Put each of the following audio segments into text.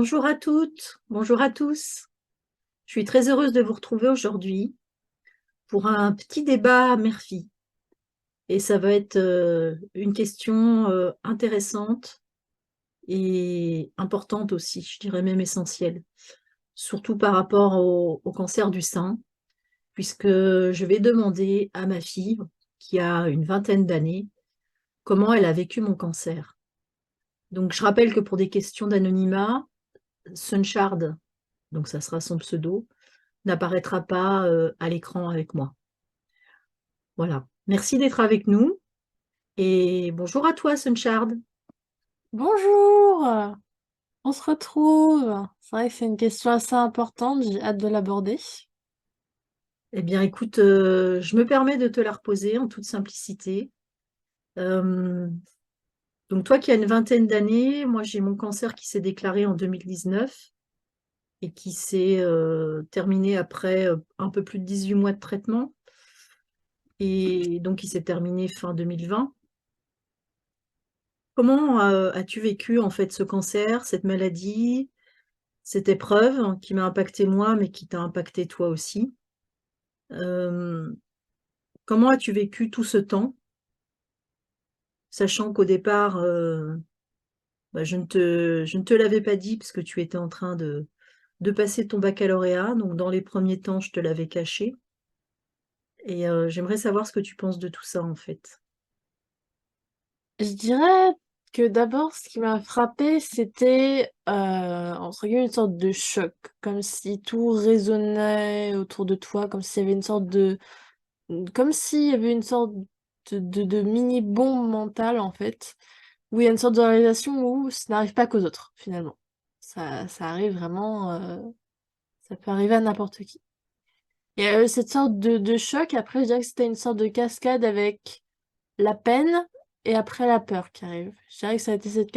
Bonjour à toutes, bonjour à tous. Je suis très heureuse de vous retrouver aujourd'hui pour un petit débat mère-fille. Et ça va être une question intéressante et importante aussi, je dirais même essentielle, surtout par rapport au cancer du sein, puisque je vais demander à ma fille, qui a une vingtaine d'années, comment elle a vécu mon cancer. Donc je rappelle que pour des questions d'anonymat, Sunshard, donc ça sera son pseudo, n'apparaîtra pas à l'écran avec moi. Voilà. Merci d'être avec nous et bonjour à toi, Sunshard. Bonjour, on se retrouve. C'est vrai que c'est une question assez importante, j'ai hâte de l'aborder. Eh bien, écoute, je me permets de te la reposer en toute simplicité. Euh, donc, toi qui as une vingtaine d'années, moi j'ai mon cancer qui s'est déclaré en 2019 et qui s'est terminé après un peu plus de 18 mois de traitement. Et donc, il s'est terminé fin 2020. Comment as-tu vécu en fait ce cancer, cette maladie? Cette épreuve qui m'a impacté moi, mais qui t'a impacté toi aussi. Euh, Comment as-tu vécu tout ce temps, sachant qu'au départ, je ne te l'avais pas dit parce que tu étais en train de passer ton baccalauréat, donc dans les premiers temps, je te l'avais caché. Et j'aimerais savoir ce que tu penses de tout ça, en fait. Je dirais que d'abord, ce qui m'a frappé, c'était entre guillemets une sorte de choc, comme si tout résonnait autour de toi, comme s'il y avait une sorte de, comme s'il y avait une sorte de mini bombe mentale en fait, où il y a une sorte de réalisation où ça n'arrive pas qu'aux autres finalement. Ça arrive vraiment, ça peut arriver à n'importe qui. Il y a eu cette sorte de choc, après je dirais que c'était une sorte de cascade avec la peine et après la peur qui arrive. Je dirais que ça a été cette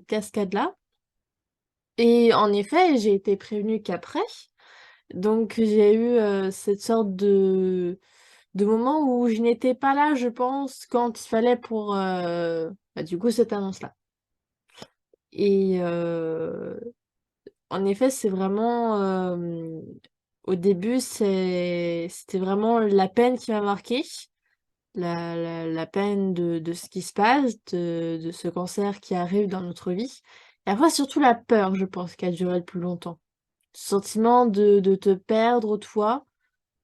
cascade-là. Et en effet, j'ai été prévenue qu'après. Donc j'ai eu cette sorte de moment où je n'étais pas là, je pense, quand il fallait pour bah, du coup cette annonce-là. Et en effet, c'est vraiment au début, c'était vraiment la peine qui m'a marquée. La peine de ce qui se passe, de ce cancer qui arrive dans notre vie. Et après, surtout la peur, je pense, qui a duré le plus longtemps. Ce sentiment de te perdre, toi,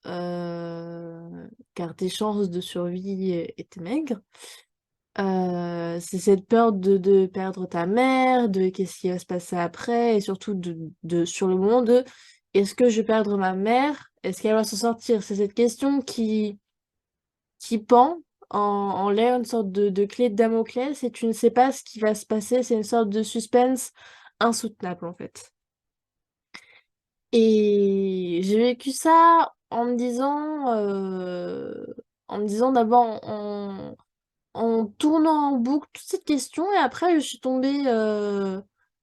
car tes chances de survie étaient maigres. C'est cette peur de perdre ta mère, de qu'est-ce qui va se passer après, et surtout sur le moment de est-ce que je vais perdre ma mère? Est-ce qu'elle va s'en sortir? C'est cette question qui pend en l'air, une sorte de clé de Damoclès, et tu ne sais pas ce qui va se passer, c'est une sorte de suspense insoutenable en fait. Et j'ai vécu ça en me disant d'abord en tournant en boucle toute cette question, et après je suis tombée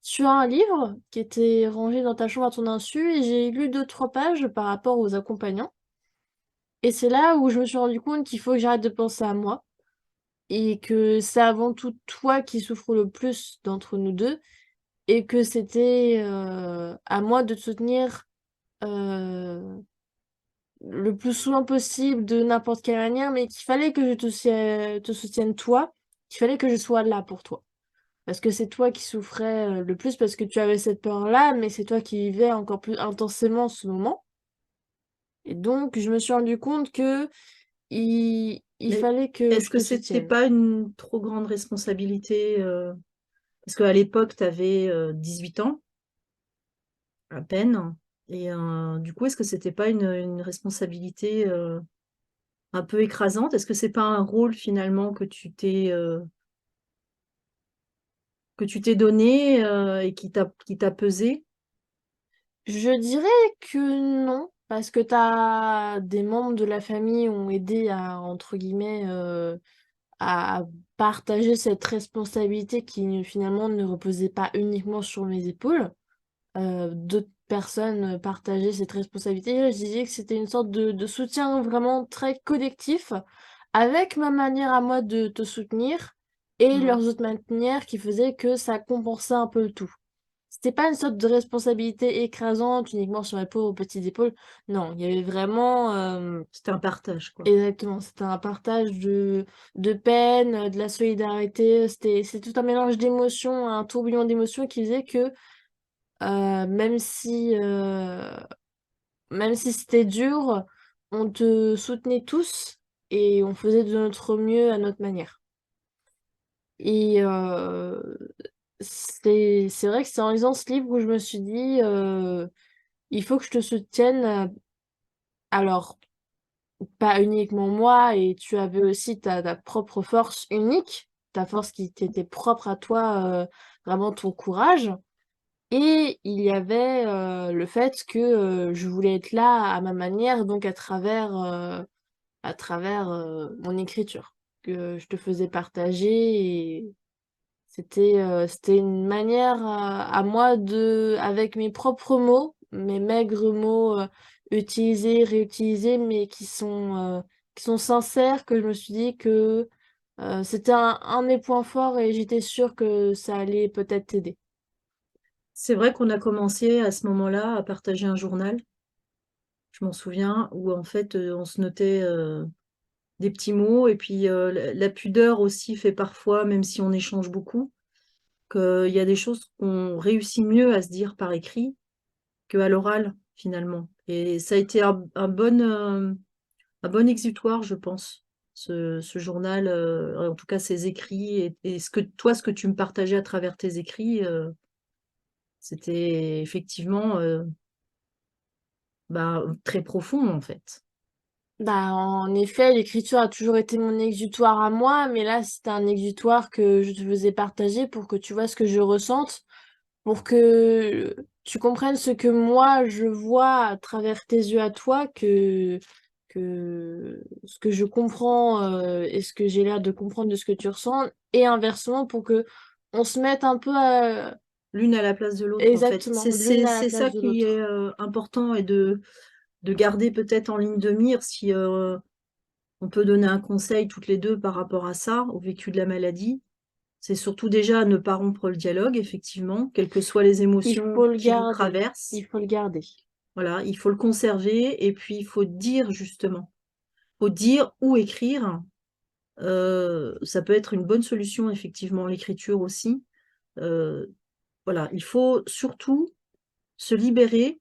sur un livre qui était rangé dans ta chambre à ton insu, et j'ai lu deux, trois pages par rapport aux accompagnants. Et c'est là où je me suis rendu compte qu'il faut que j'arrête de penser à moi et que c'est avant tout toi qui souffres le plus d'entre nous deux, et que c'était à moi de te soutenir euh, le plus souvent possible de n'importe quelle manière, mais qu'il fallait que je te soutienne toi, qu'il fallait que je sois là pour toi. Parce que c'est toi qui souffrais le plus, parce que tu avais cette peur-là, mais c'est toi qui vivais encore plus intensément ce moment. Et donc, je me suis rendu compte que il Mais fallait que est-ce je que te c'était soutienne. pas une trop grande responsabilité parce qu'à l'époque, tu avais 18 ans, à peine. Et du coup, est-ce que c'était pas une responsabilité un peu écrasante? Est-ce que c'est pas un rôle finalement que tu t'es donné et qui t'a pesé? Je dirais que non, parce que t'as des membres de la famille ont aidé à, entre guillemets, à partager cette responsabilité qui finalement ne reposait pas uniquement sur mes épaules. D'autres personnes partageaient cette responsabilité. Je disais que c'était une sorte de soutien vraiment très collectif, avec ma manière à moi de te soutenir et leurs Ouais. autres manières qui faisaient que ça compensait un peu le tout. c'était pas une sorte de responsabilité écrasante uniquement sur mes pauvres petites épaules. Non, il y avait vraiment, C'était un partage, quoi. exactement, c'était un partage de peine, de la solidarité. C'est tout un mélange d'émotions, un tourbillon d'émotions qui faisait que euh, même si, euh, même si c'était dur, on te soutenait tous et on faisait de notre mieux à notre manière. Et c'est vrai que c'est en lisant ce livre où je me suis dit, il faut que je te soutienne. Alors, pas uniquement moi, et tu avais aussi ta propre force unique, ta force qui t'était propre à toi, vraiment ton courage. Et il y avait le fait que je voulais être là à ma manière, donc à travers mon écriture, que je te faisais partager. Et c'était une manière à moi avec mes propres mots, mes maigres mots utilisés, réutilisés, mais qui sont sincères, que je me suis dit que c'était un de mes points forts et j'étais sûre que ça allait peut-être t'aider. C'est vrai qu'on a commencé à ce moment-là à partager un journal, je m'en souviens, où en fait on se notait des petits mots et puis la pudeur aussi fait parfois, même si on échange beaucoup, qu'il y a des choses qu'on réussit mieux à se dire par écrit qu'à l'oral finalement. Et ça a été un bon exutoire, je pense, ce journal, en tout cas ses écrits et ce que tu me partageais à travers tes écrits, c'était effectivement bah, très profond en fait. Bah, en effet, l'écriture a toujours été mon exutoire à moi, mais là, c'était un exutoire que je te faisais partager pour que tu vois ce que je ressente, pour que tu comprennes ce que moi je vois à travers tes yeux à toi, que ce que je comprends et ce que j'ai l'air de comprendre de ce que tu ressens, et inversement pour que on se mette un peu L'une à la place de l'autre en fait. exactement l'une à la C'est ça place de qui est l'autre. important et de garder peut-être en ligne de mire si on peut donner un conseil toutes les deux par rapport à ça, au vécu de la maladie. C'est surtout déjà ne pas rompre le dialogue, effectivement, quelles que soient les Il émotions faut le qui vous garder, il traversent. faut le garder. Voilà, il faut le conserver et puis il faut dire justement. Il faut dire ou écrire. Ça peut être une bonne solution, effectivement, l'écriture aussi. Euh, voilà, il faut surtout se libérer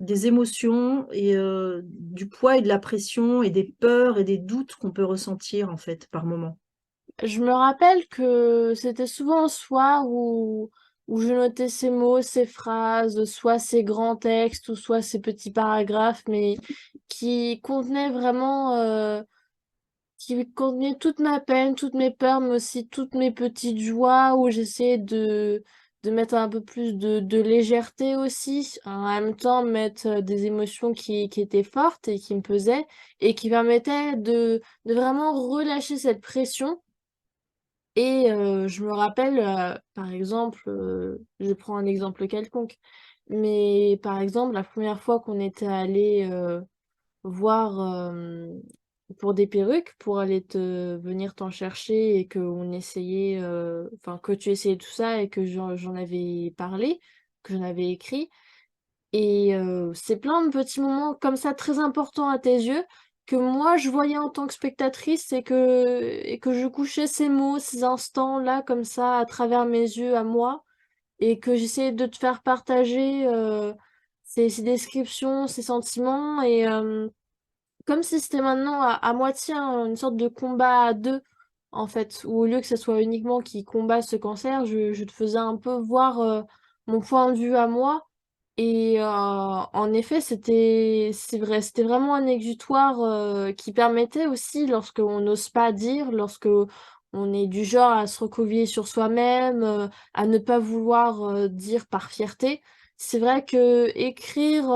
des émotions et du poids et de la pression et des peurs et des doutes qu'on peut ressentir en fait par moment. Je me rappelle que c'était souvent un soir où je notais ces mots, ces phrases, soit ces grands textes ou soit ces petits paragraphes, mais qui contenaient vraiment, qui contenaient toute ma peine, toutes mes peurs, mais aussi toutes mes petites joies, où j'essayais de mettre un peu plus de légèreté aussi, en même temps mettre des émotions qui étaient fortes et qui me pesaient, et qui permettaient de vraiment relâcher cette pression. Et je me rappelle, par exemple, je prends un exemple quelconque, mais par exemple, la première fois qu'on était allé voir pour des perruques, pour aller venir t'en chercher et qu'on essayait, enfin, que tu essayais tout ça et que j'en avais parlé, que j'en avais écrit. Et c'est plein de petits moments comme ça très importants à tes yeux que moi je voyais en tant que spectatrice et que je couchais ces mots, ces instants-là comme ça à travers mes yeux à moi et que j'essayais de te faire partager ces descriptions, ces sentiments et comme si c'était maintenant à moitié une sorte de combat à deux en fait, où au lieu que ce soit uniquement qui combat ce cancer, je te faisais un peu voir mon point de vue à moi. Et en effet, c'est vrai, c'était vraiment un exutoire qui permettait aussi, lorsque on n'ose pas dire, lorsque on est du genre à se recroqueviller sur soi-même, à ne pas vouloir dire par fierté. C'est vrai que écrire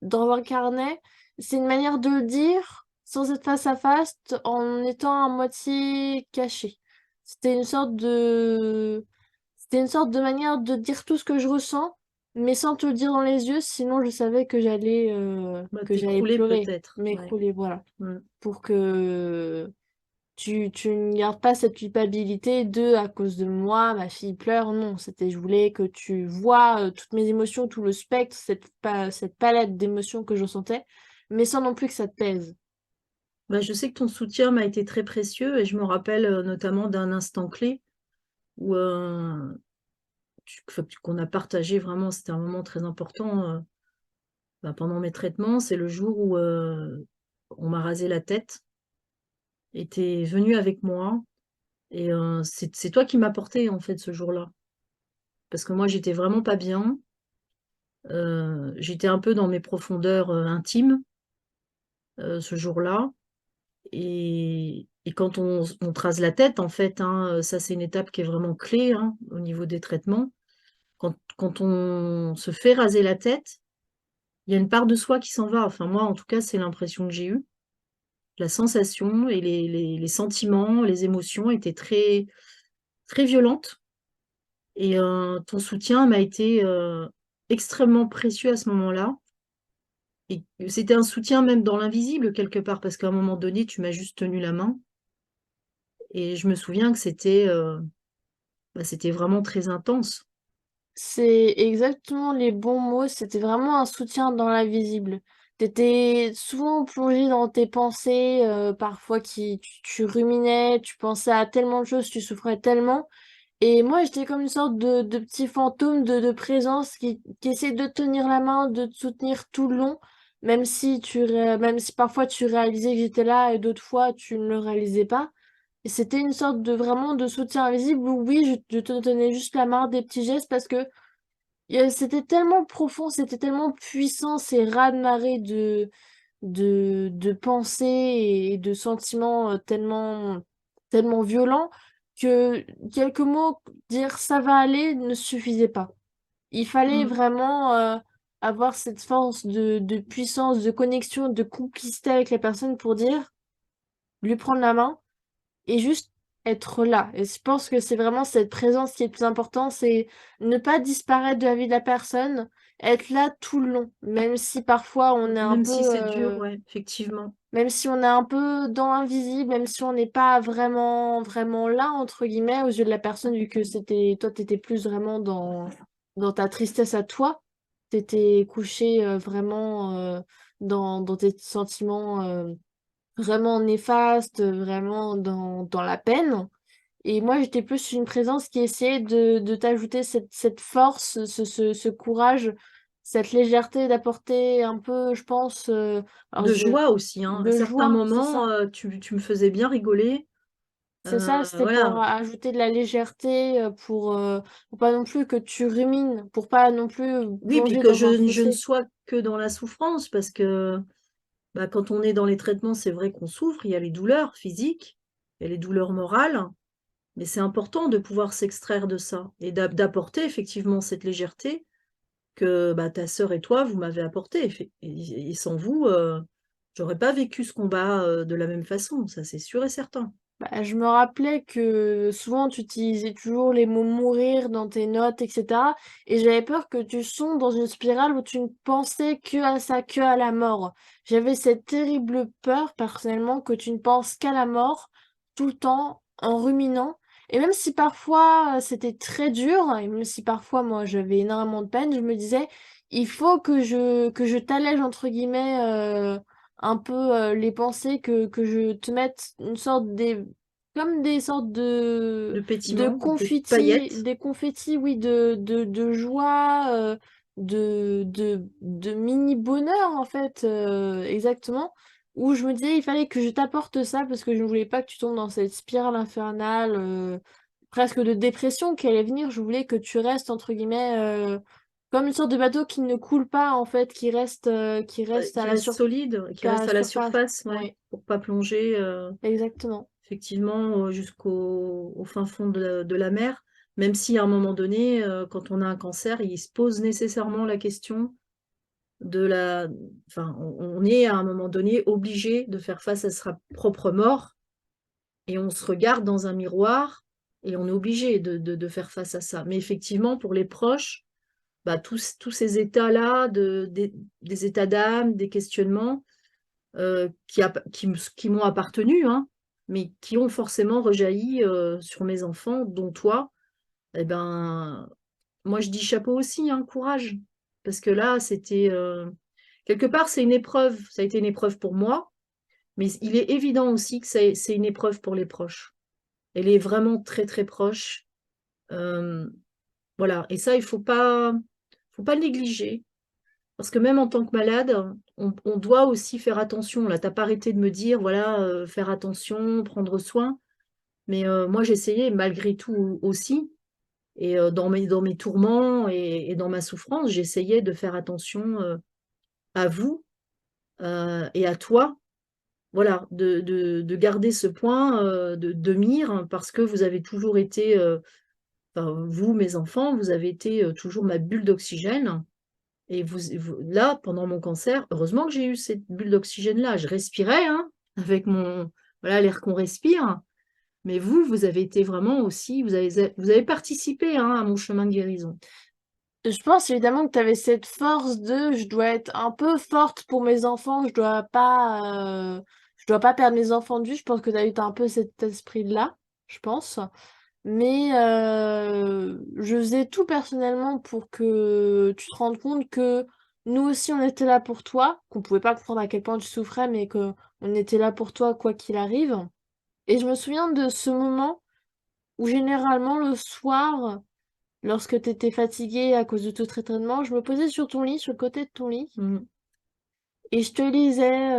dans un carnet, c'est une manière de le dire sans être face à face, en étant à moitié caché. C'était une sorte de, c'était une sorte de manière de dire tout ce que je ressens mais sans te le dire dans les yeux, sinon je savais Bah, que j'allais t'écrouler pleurer, peut-être. Ouais. m'écrouler, voilà. Mm. Pour que tu ne gardes pas cette culpabilité de à cause de moi, ma fille pleure. Non, c'était je voulais que tu vois toutes mes émotions, tout le spectre, cette palette d'émotions que je sentais, mais sans non plus que ça te pèse. Bah, je sais que ton soutien m'a été très précieux et je me rappelle notamment d'un instant clé où qu'on a partagé vraiment, c'était un moment très important bah, pendant mes traitements. C'est le jour où on m'a rasé la tête et t'es venu avec moi. Et c'est toi qui m'as porté en fait ce jour-là. Parce que moi, j'étais vraiment pas bien. J'étais un peu dans mes profondeurs intimes ce jour-là. Et quand on te rase la tête, en fait, hein, ça c'est une étape qui est vraiment clé hein, au niveau des traitements. Quand on se fait raser la tête, il y a une part de soi qui s'en va. Enfin, moi, en tout cas, c'est l'impression que j'ai eue. La sensation et les sentiments, les émotions étaient très, très violentes. Et ton soutien m'a été extrêmement précieux à ce moment-là. Et c'était un soutien même dans l'invisible quelque part, parce qu'à un moment donné, tu m'as juste tenu la main. Et je me souviens que c'était vraiment très intense. C'est exactement les bons mots, c'était vraiment un soutien dans l'invisible. T'étais souvent plongé dans tes pensées, parfois tu ruminais, tu pensais à tellement de choses, tu souffrais tellement. Et moi, j'étais comme une sorte de petit fantôme de présence qui essaie de te tenir la main, de te soutenir tout le long, même si parfois tu réalisais que j'étais là et d'autres fois tu ne le réalisais pas. Et c'était une sorte de vraiment de soutien invisible où oui, je te tenais juste la main, des petits gestes parce que c'était tellement profond, c'était tellement puissant, ces raz-de-marée de pensées et de sentiments tellement violents que quelques mots, dire ça va aller, ne suffisait pas. Il fallait Mm. vraiment avoir cette force de puissance, de connexion, de complicité avec la personne pour dire, lui prendre la main et juste être là. Et je pense que c'est vraiment cette présence qui est le plus important, c'est ne pas disparaître de la vie de la personne, être là tout le long, même si parfois on est un Même peu, si c'est dur, ouais, effectivement. même si on est un peu dans l'invisible, même si on n'est pas vraiment là, entre guillemets, aux yeux de la personne, vu que toi, t'étais plus vraiment dans ta tristesse à toi, t'étais couché vraiment dans tes sentiments vraiment néfastes, vraiment dans la peine. Et moi, j'étais plus une présence qui essayait de t'ajouter cette force, ce courage, cette légèreté d'apporter un peu, je pense, alors De joie aussi, hein. À de certains joie, c'est moments, ça. tu me faisais bien rigoler. C'est ça, c'était pour Voilà. ajouter de la légèreté, pour pas non plus que tu rumines, pour pas non plus Oui, puis plonger que dans un je ne fossé. sois que dans la souffrance, parce que bah, quand on est dans les traitements, c'est vrai qu'on souffre, il y a les douleurs physiques, il y a les douleurs morales, mais c'est important de pouvoir s'extraire de ça et d'apporter effectivement cette légèreté que bah, ta sœur et toi, vous m'avez apporté. Et sans vous, j'aurais pas vécu ce combat de la même façon, ça c'est sûr et certain. Bah, je me rappelais que souvent tu utilisais toujours les mots mourir dans tes notes, etc. Et j'avais peur que tu sombres dans une spirale où tu ne pensais que à ça, que à la mort. J'avais cette terrible peur personnellement que tu ne penses qu'à la mort tout le temps en ruminant. Et même si parfois c'était très dur, et même si parfois moi j'avais énormément de peine, je me disais, il faut que je t'allège entre guillemets un peu les pensées, que je te mette une sorte comme des sortes De pétiment, de paillettes. des confettis, oui, de joie, de mini bonheur en fait, exactement, où je me disais il fallait que je t'apporte ça parce que je ne voulais pas que tu tombes dans cette spirale infernale, presque de dépression qui allait venir. Je voulais que tu restes entre guillemets comme une sorte de bateau qui ne coule pas en fait, qui reste Qui à la reste solide, qui à la reste à la surface. surface, ouais, Oui, pour pas plonger exactement. effectivement au fin fond de la mer, même si à un moment donné, quand on a un cancer, il se pose nécessairement la question de la... Enfin, on est à un moment donné obligé de faire face à sa propre mort et on se regarde dans un miroir et on est obligé de faire face à ça. Mais effectivement, pour les proches, bah, tous ces états-là, des états d'âme, des questionnements, qui m'ont appartenu, hein. mais qui ont forcément rejailli sur mes enfants, dont toi. Eh ben, moi, je dis chapeau aussi, hein, courage. Parce que là, c'était... quelque part, c'est une épreuve. Ça a été une épreuve pour moi, mais il est évident aussi que c'est une épreuve pour les proches. Elle est vraiment très, très proche. Euh, voilà. Et ça, il faut pas le négliger. Parce que même en tant que malade, on doit aussi faire attention. Là, t'as pas arrêté de me dire, voilà, faire attention, prendre soin. Mais moi, j'essayais malgré tout aussi. Et dans mes tourments et dans ma souffrance, j'essayais de faire attention à vous et à toi. Voilà, de garder ce point de mire parce que vous avez toujours été, enfin, vous, mes enfants, vous avez été toujours ma bulle d'oxygène. Et là, pendant mon cancer, heureusement que j'ai eu cette bulle d'oxygène-là. Je respirais, hein, avec voilà, l'air qu'on respire. Mais vous avez été vraiment aussi, vous avez participé, hein, à mon chemin de guérison. Je pense évidemment que tu avais cette force de je dois être un peu forte pour mes enfants, je dois pas perdre mes enfants de vue. Je pense que tu as eu un peu cet esprit-là, je pense. Mais je faisais tout personnellement pour que tu te rendes compte que nous aussi on était là pour toi, qu'on pouvait pas comprendre à quel point tu souffrais, mais que on était là pour toi quoi qu'il arrive. Et je me souviens de ce moment où généralement le soir, lorsque tu étais fatiguée à cause de tout traitement, je me posais sur ton lit, sur le côté de ton lit, Mm. et je te lisais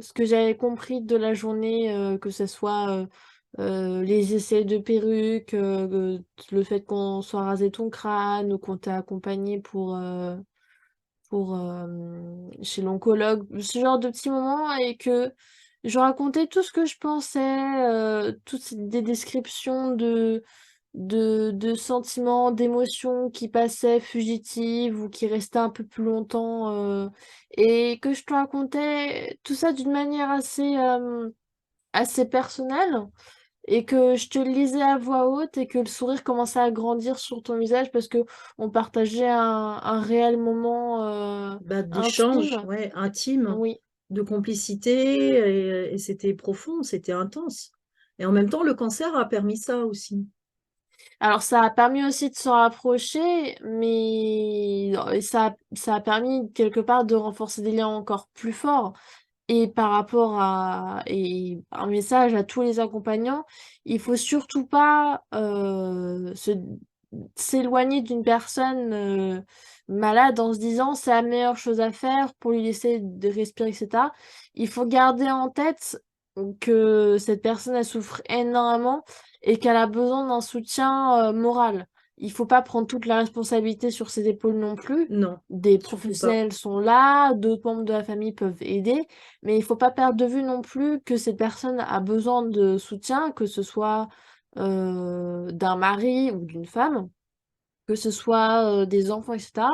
ce que j'avais compris de la journée, que ce soit les essais de perruque, le fait qu'on soit rasé ton crâne, ou qu'on t'a accompagné chez l'oncologue, ce genre de petits moments, et que je racontais tout ce que je pensais, des descriptions de sentiments, d'émotions qui passaient fugitives ou qui restaient un peu plus longtemps, et que je te racontais tout ça d'une manière assez personnelle, et que je te le lisais à voix haute, et que le sourire commençait à grandir sur ton visage parce que on partageait un réel moment Bah, d'échange, intime. ouais, intime, Oui. de complicité, et c'était profond, c'était intense. Et en même temps, le cancer a permis ça aussi. Alors ça a permis aussi de s'en rapprocher, mais ça a permis quelque part de renforcer des liens encore plus forts. Et par rapport et un message à tous les accompagnants, il faut surtout pas s'éloigner d'une personne malade en se disant c'est la meilleure chose à faire pour lui laisser de respirer, etc. Il faut garder en tête que cette personne, elle souffre énormément et qu'elle a besoin d'un soutien moral. Il faut pas prendre toute la responsabilité sur ses épaules non plus. Non, Des surtout pas. professionnels sont là, d'autres membres de la famille peuvent aider, mais il faut pas perdre de vue non plus que cette personne a besoin de soutien, que ce soit d'un mari ou d'une femme, que ce soit des enfants, etc.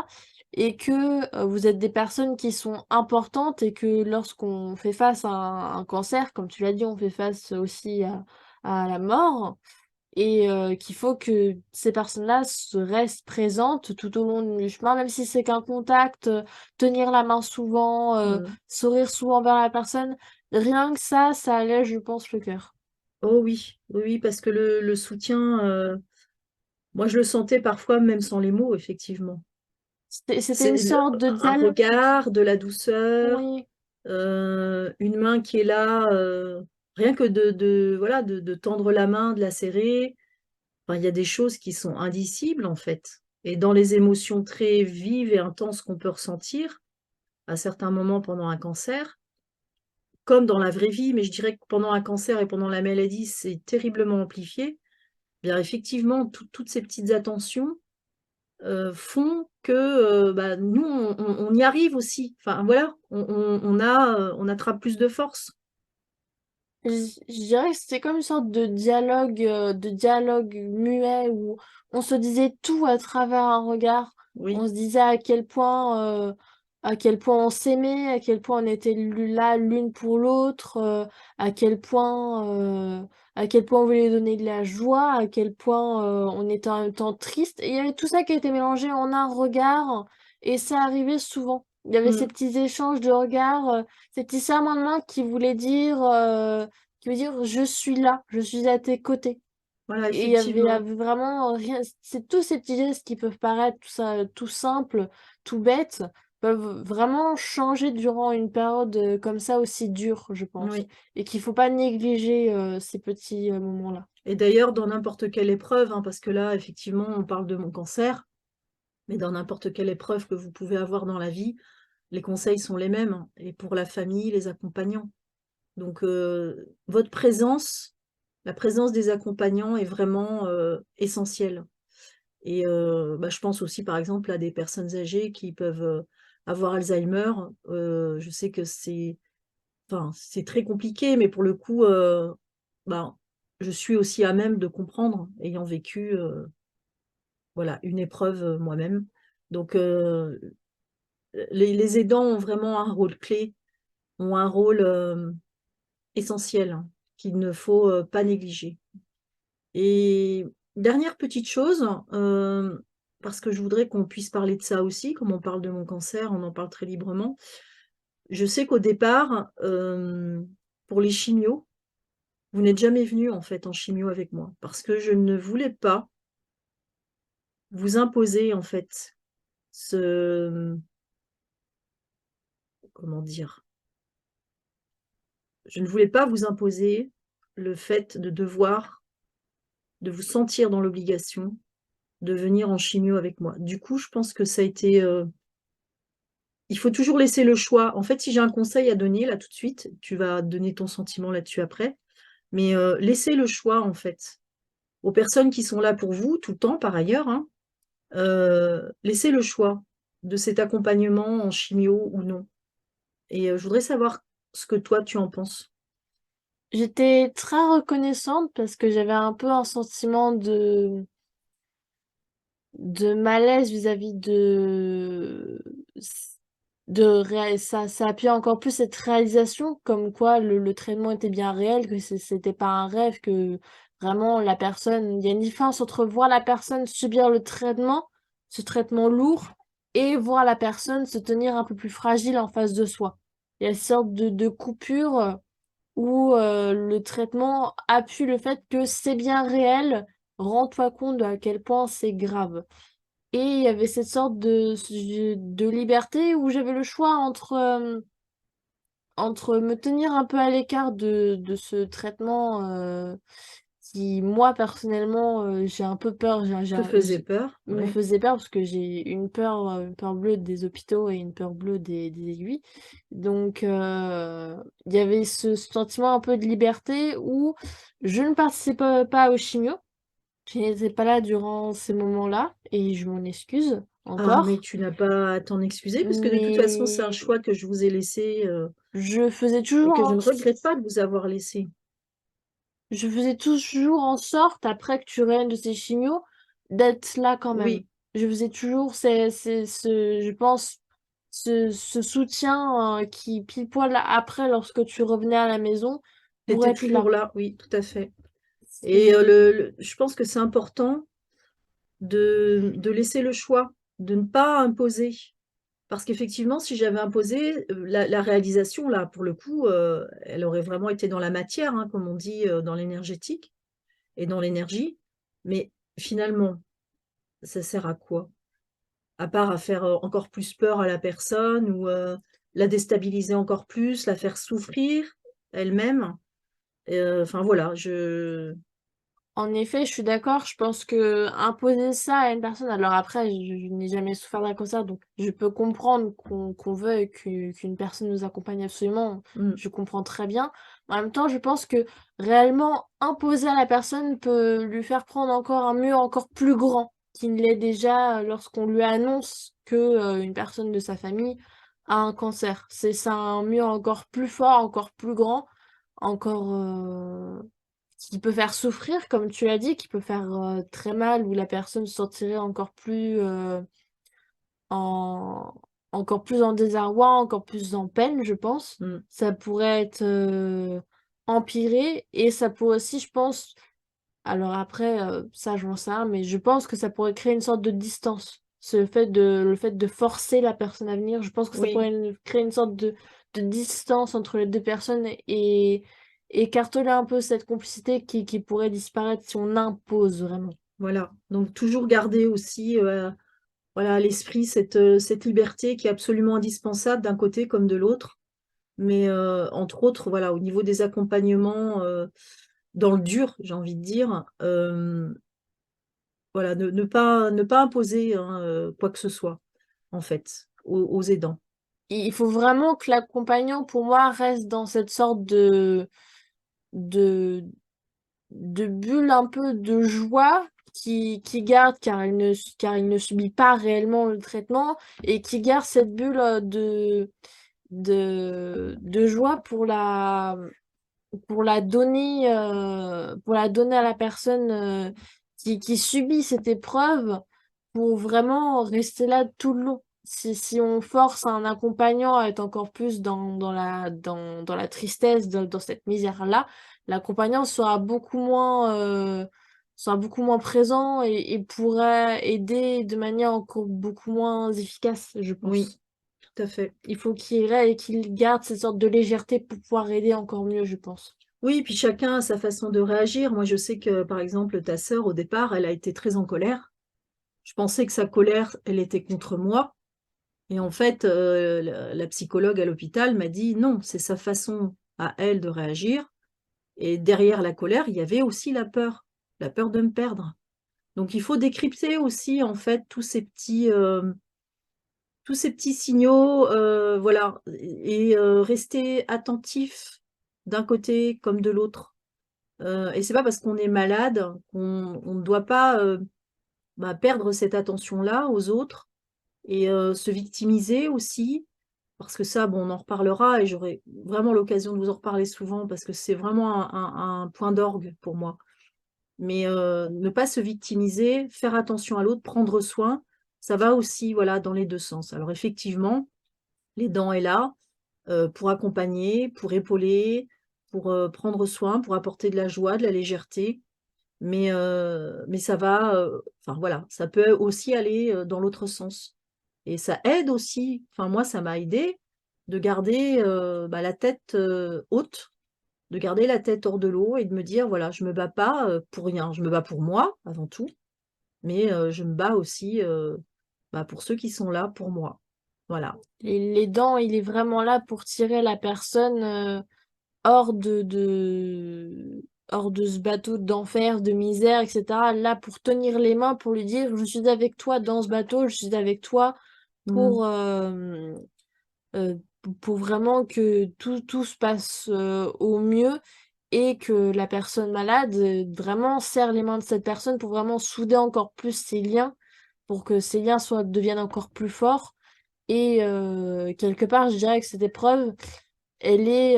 Et que vous êtes des personnes qui sont importantes, et que lorsqu'on fait face à un cancer, comme tu l'as dit, on fait face aussi à la mort, et qu'il faut que ces personnes-là se restent présentes tout au long du chemin, même si c'est qu'un contact, tenir la main souvent, Mm. sourire souvent vers la personne. Rien que ça allège, je pense, le cœur. Oh oui, oui, oui, parce que le soutien, moi je le sentais parfois même sans les mots, effectivement. C'était une C'est sorte de un dialogue. regard, de la douceur, Oui. une main qui est là, rien que voilà, de tendre la main, de la serrer. Enfin, il y a des choses qui sont indicibles en fait. Et dans les émotions très vives et intenses qu'on peut ressentir à certains moments pendant un cancer, comme dans la vraie vie, mais je dirais que pendant un cancer et pendant la maladie, c'est terriblement amplifié. Bien effectivement, toutes ces petites attentions font que bah, nous, on y arrive aussi. Enfin voilà, on attrape plus de force. Je dirais que c'était comme une sorte de dialogue muet où on se disait tout à travers un regard. Oui. On se disait à quel point on s'aimait, à quel point on était là l'une pour l'autre, à quel point on voulait donner de la joie, à quel point on était en même temps triste. Et il y avait tout ça qui a été mélangé en un regard, et ça arrivait souvent. Il y avait ces Mm. petits échanges de regards, ces petits serrements de main qui veut dire je suis là, je suis à tes côtés. Voilà, Et il y avait effectivement. vraiment rien. C'est tous ces petits gestes qui peuvent paraître tout ça, tout simples, tout bêtes, peuvent vraiment changer durant une période comme ça aussi dure, je pense. Oui. Et qu'il faut pas négliger ces petits moments-là. Et d'ailleurs, dans n'importe quelle épreuve, hein, parce que là, effectivement, on parle de mon cancer, mais dans n'importe quelle épreuve que vous pouvez avoir dans la vie, les conseils sont les mêmes, hein, et pour la famille, les accompagnants. Donc, votre présence, la présence des accompagnants est vraiment essentielle. Et bah, je pense aussi, par exemple, à des personnes âgées qui peuvent avoir Alzheimer. Je sais que enfin, c'est très compliqué, mais pour le coup, ben, je suis aussi à même de comprendre, ayant vécu voilà, une épreuve moi-même. Donc, les aidants ont vraiment un rôle clé, ont un rôle essentiel, hein, qu'il ne faut pas négliger. Et dernière petite chose, parce que je voudrais qu'on puisse parler de ça aussi, comme on parle de mon cancer, on en parle très librement. Je sais qu'au départ, pour les chimios, vous n'êtes jamais venu en fait en chimio avec moi, parce que je ne voulais pas vous imposer en fait ce, comment dire? Je ne voulais pas vous imposer le fait de vous sentir dans l'obligation de venir en chimio avec moi. Du coup, je pense que ça a été, il faut toujours laisser le choix. En fait, si j'ai un conseil à donner là tout de suite, tu vas donner ton sentiment là-dessus après, mais laissez le choix en fait aux personnes qui sont là pour vous tout le temps par ailleurs, hein, laissez le choix de cet accompagnement en chimio ou non. Et je voudrais savoir ce que toi tu en penses. J'étais très reconnaissante parce que j'avais un peu un sentiment de malaise vis-à-vis ça appuyait encore plus cette réalisation comme quoi le traitement était bien réel, que c'était pas un rêve, que vraiment la personne, il y a une différence entre voir la personne subir le traitement, ce traitement lourd, et voir la personne se tenir un peu plus fragile en face de soi. Il y a une sorte de coupure où le traitement appuie le fait que c'est bien réel, rends-toi compte de à quel point c'est grave. Et il y avait cette sorte de liberté où j'avais le choix entre me tenir un peu à l'écart de ce traitement qui, moi, personnellement, j'ai un peu peur, Te faisait peur? me Oui. faisait peur parce que j'ai une peur bleue des hôpitaux et une peur bleue des aiguilles. Donc, il y avait ce sentiment un peu de liberté où je ne participais pas aux chimio. Je n'étais pas là durant ces moments-là et je m'en excuse Ah, mais encore. tu n'as pas à t'en excuser, puisque de toute façon, c'est un Mais choix que je vous ai laissé je faisais et toujours que je ne regrette pas de vous avoir laissé. je faisais toujours en sorte, après que tu reviennes de ces chimios, d'être là quand même. Oui, Je faisais toujours je pense, ce soutien qui pile poil après, lorsque tu revenais à la maison, tu pour étais être toujours là. là, oui, tout à fait. Et C'est je pense que c'est important de laisser le choix, de ne pas imposer. Parce qu'effectivement, si j'avais imposé, la réalisation, là, pour le coup, elle aurait vraiment été dans la matière, hein, comme on dit, dans l'énergétique et dans l'énergie. Mais finalement, ça sert à quoi? À part à faire, encore plus peur à la personne ou, la déstabiliser encore plus, la faire souffrir elle-même. Enfin voilà, En effet, je suis d'accord. Je pense que imposer ça à une personne, alors après, je n'ai jamais souffert d'un cancer, donc je peux comprendre qu'on veuille qu'une personne nous accompagne absolument. mmh, Je comprends très bien. En même temps, je pense que réellement imposer à la personne peut lui faire prendre encore un mur encore plus grand qu'il ne l'est déjà lorsqu'on lui annonce que une personne de sa famille a un cancer. C'est ça un mur encore plus fort, encore plus grand, encore qui peut faire souffrir, comme tu as dit, qui peut faire très mal, où la personne se sentirait en... encore plus en désarroi, encore plus en peine, je pense. mmh, Ça pourrait être empiré et ça pourrait aussi, je pense, alors après, ça j'en sais rien, mais je pense que ça pourrait créer une sorte de distance. Le fait de forcer la personne à venir, je pense que ça oui, pourrait créer une sorte de distance entre les deux personnes écarteler un peu cette complicité qui pourrait disparaître si on impose vraiment. Voilà. Donc toujours garder aussi voilà, à l'esprit cette liberté qui est absolument indispensable d'un côté comme de l'autre. Mais entre autres, voilà, au niveau des accompagnements dans le dur, j'ai envie de dire, voilà, ne pas imposer hein, quoi que ce soit, en fait, aux aidants. Il faut vraiment que l'accompagnant, pour moi, reste dans cette sorte de, de bulle un peu de joie qui garde car il ne subit pas réellement le traitement et qui garde cette bulle de joie pour la donner à la personne qui subit cette épreuve pour vraiment rester là tout le long. Si on force un accompagnant à être encore plus dans la tristesse, dans cette misère-là, l'accompagnant sera beaucoup moins présent et pourrait aider de manière encore beaucoup moins efficace, je Oui, pense. tout à fait. Il faut qu'il garde cette sorte de légèreté pour pouvoir aider encore mieux, je pense. Oui, puis chacun a sa façon de réagir. Moi, je sais que, par exemple, ta sœur, au départ, elle a été très en colère. Je pensais que sa colère, elle était contre moi. Et en fait, la psychologue à l'hôpital m'a dit non, c'est sa façon à elle de réagir. Et derrière la colère, il y avait aussi la peur de me perdre. Donc il faut décrypter aussi en fait tous ces petits signaux, voilà, et rester attentif d'un côté comme de l'autre. Et c'est pas parce qu'on est malade qu'on ne doit pas perdre cette attention-là aux autres et se victimiser aussi. Parce que ça, bon, on en reparlera et j'aurai vraiment l'occasion de vous en reparler souvent parce que c'est vraiment un point d'orgue pour moi. Mais ne pas se victimiser, faire attention à l'autre, prendre soin, ça va aussi, voilà, dans les deux sens. Alors effectivement, l'aidant est là pour accompagner, pour épauler, pour prendre soin, pour apporter de la joie, de la légèreté. Mais ça va, enfin voilà, ça peut aussi aller dans l'autre sens. Et ça aide aussi, enfin moi ça m'a aidé de garder la tête haute, de garder la tête hors de l'eau et de me dire, voilà, je me bats pas pour rien, je me bats pour moi avant tout, mais je me bats aussi pour ceux qui sont là pour moi. Voilà. Les dents, il est vraiment là pour tirer la personne hors hors de ce bateau d'enfer, de misère, etc. Là pour tenir les mains, pour lui dire, je suis avec toi dans ce bateau, je suis avec toi Mm. pour, euh, pour vraiment que tout se passe au mieux et que la personne malade vraiment serre les mains de cette personne pour vraiment souder encore plus ses liens, pour que ces liens deviennent encore plus forts. Et quelque part, je dirais que cette épreuve, elle est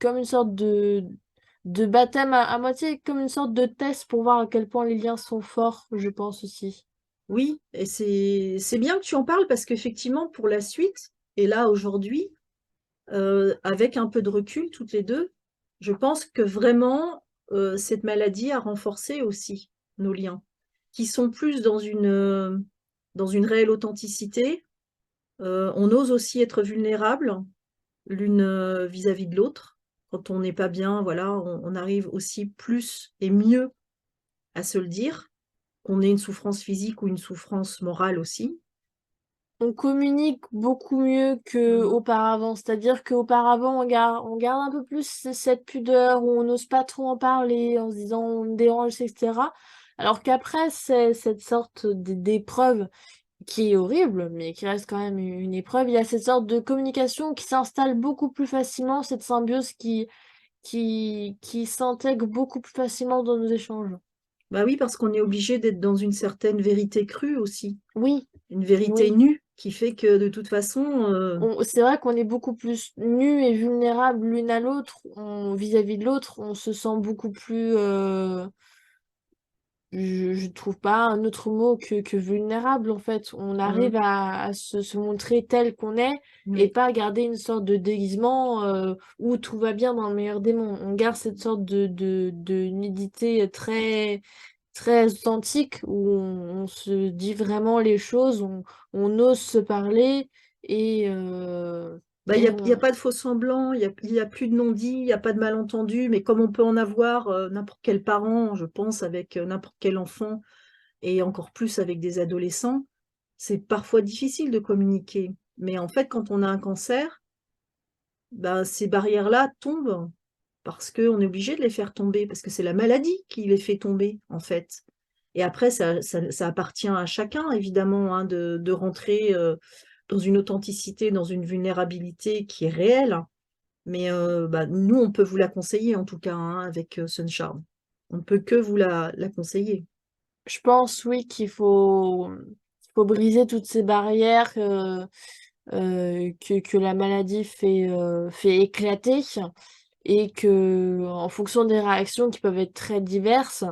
comme une sorte de baptême à moitié, comme une sorte de test pour voir à quel point les liens sont forts, je pense aussi. Oui, et c'est bien que tu en parles parce qu'effectivement, pour la suite, et là aujourd'hui, avec un peu de recul, toutes les deux, je pense que vraiment, cette maladie a renforcé aussi nos liens, qui sont plus dans une réelle authenticité. On ose aussi être vulnérable l'une vis-à-vis de l'autre. Quand on n'est pas bien, voilà, on arrive aussi plus et mieux à se le dire, qu'on ait une souffrance physique ou une souffrance morale aussi. On communique beaucoup mieux Mhm. qu'auparavant, c'est-à-dire qu'auparavant, on garde un peu plus cette pudeur, où on n'ose pas trop en parler, en se disant on me dérange, etc. Alors qu'après, c'est cette sorte d'épreuve qui est horrible, mais qui reste quand même une épreuve. Il y a cette sorte de communication qui s'installe beaucoup plus facilement, cette symbiose qui s'intègre beaucoup plus facilement dans nos échanges. Bah oui, parce qu'on est obligé d'être dans une certaine vérité crue aussi, Oui, une vérité oui. nue, qui fait que de toute façon, C'est vrai qu'on est beaucoup plus nus et vulnérables l'une à l'autre, vis-à-vis de l'autre. On se sent beaucoup plus, je trouve pas un autre mot que vulnérable en fait. On arrive hum, à se montrer tel qu'on est et oui, pas garder une sorte de déguisement où tout va bien dans le meilleur des mondes. On garde cette sorte de nudité très authentique où on se dit vraiment les choses, on ose se parler et Bah, y a pas de faux semblants, il y a plus de non-dits, il n'y a pas de malentendus, mais comme on peut en avoir n'importe quel parent, je pense, avec n'importe quel enfant, et encore plus avec des adolescents, c'est parfois difficile de communiquer. Mais en fait, quand on a un cancer, bah, ces barrières-là tombent parce qu'on est obligé de les faire tomber, parce que c'est la maladie qui les fait tomber, en fait. Et après, ça appartient à chacun, évidemment, hein, de rentrer dans une authenticité, dans une vulnérabilité qui est réelle. Mais bah, nous, on peut vous la conseiller, en tout cas, hein, avec Sunshine. On ne peut que vous la conseiller. Je pense, oui, qu'il faut briser toutes ces barrières que la maladie fait éclater et que, en fonction des réactions qui peuvent être très diverses,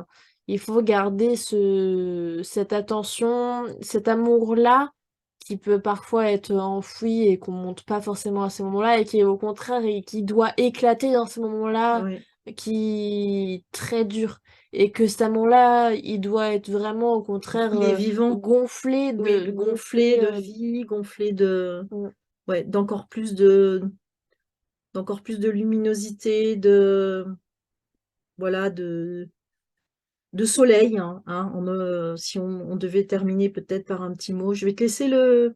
il faut garder cette attention, cet amour-là qui peut parfois être enfoui et qu'on montre pas forcément à ces moments-là et qui au contraire et qui doit éclater dans ces moments-là Oui. qui très dur et que cet amour-là il doit être vraiment au contraire Il est vivant, gonflé oui, de gonflé gonflé de vie, gonflé de, mm. ouais, d'encore plus de luminosité, voilà, de soleil, hein. Si on devait terminer peut-être par un petit mot, je vais te laisser le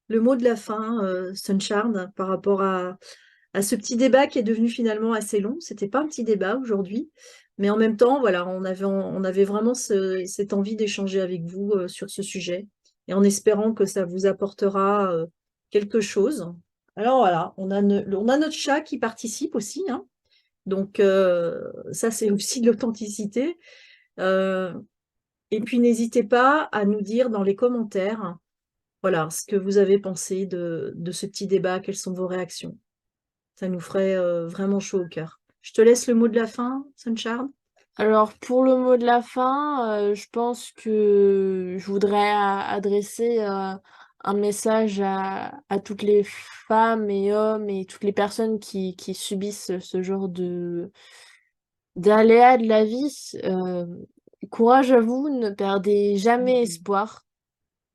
mot de la fin, Sunshine, par rapport à ce petit débat qui est devenu finalement assez long. C'était pas un petit débat aujourd'hui, mais en même temps, voilà, on avait vraiment cette envie d'échanger avec vous sur ce sujet, et en espérant que ça vous apportera quelque chose. Alors voilà, on a notre chat qui participe aussi, hein. Donc ça, c'est aussi de l'authenticité. Euh, et puis n'hésitez pas à nous dire dans les commentaires, voilà, ce que vous avez pensé de ce petit débat, quelles sont vos réactions. Ça nous ferait vraiment chaud au cœur. Je te laisse le mot de la fin, Sunshine. Alors pour le mot de la fin, je pense que je voudrais adresser un message à toutes les femmes et hommes et toutes les personnes qui subissent ce genre d'aléas de la vie. Courage à vous, ne perdez jamais Mhm. espoir.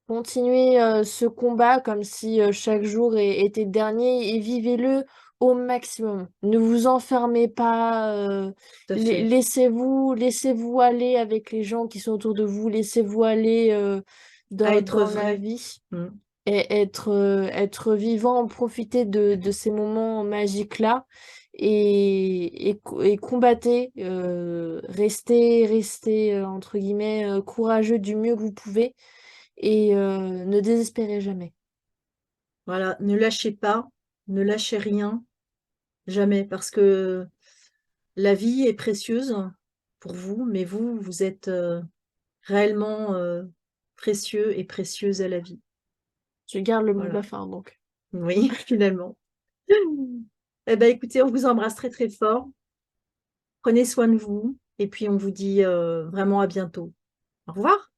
Continuez ce combat comme si chaque jour était le dernier et vivez-le au maximum. Ne vous enfermez pas, Tout à fait. laissez-vous aller avec les gens qui sont autour de vous, laissez-vous aller À être dans la vrai. vie Mm. et être vivant, profiter de ces moments magiques-là et combattez, restez entre guillemets courageux du mieux que vous pouvez et ne désespérez jamais. Voilà, ne lâchez pas, ne lâchez rien, jamais, parce que la vie est précieuse pour vous, mais vous êtes réellement précieux et précieuse à la vie. Je garde le mot de la Voilà. fin, donc. Oui, finalement. Eh ben, écoutez, on vous embrasse très très fort. Prenez soin de vous et puis on vous dit vraiment à bientôt. Au revoir.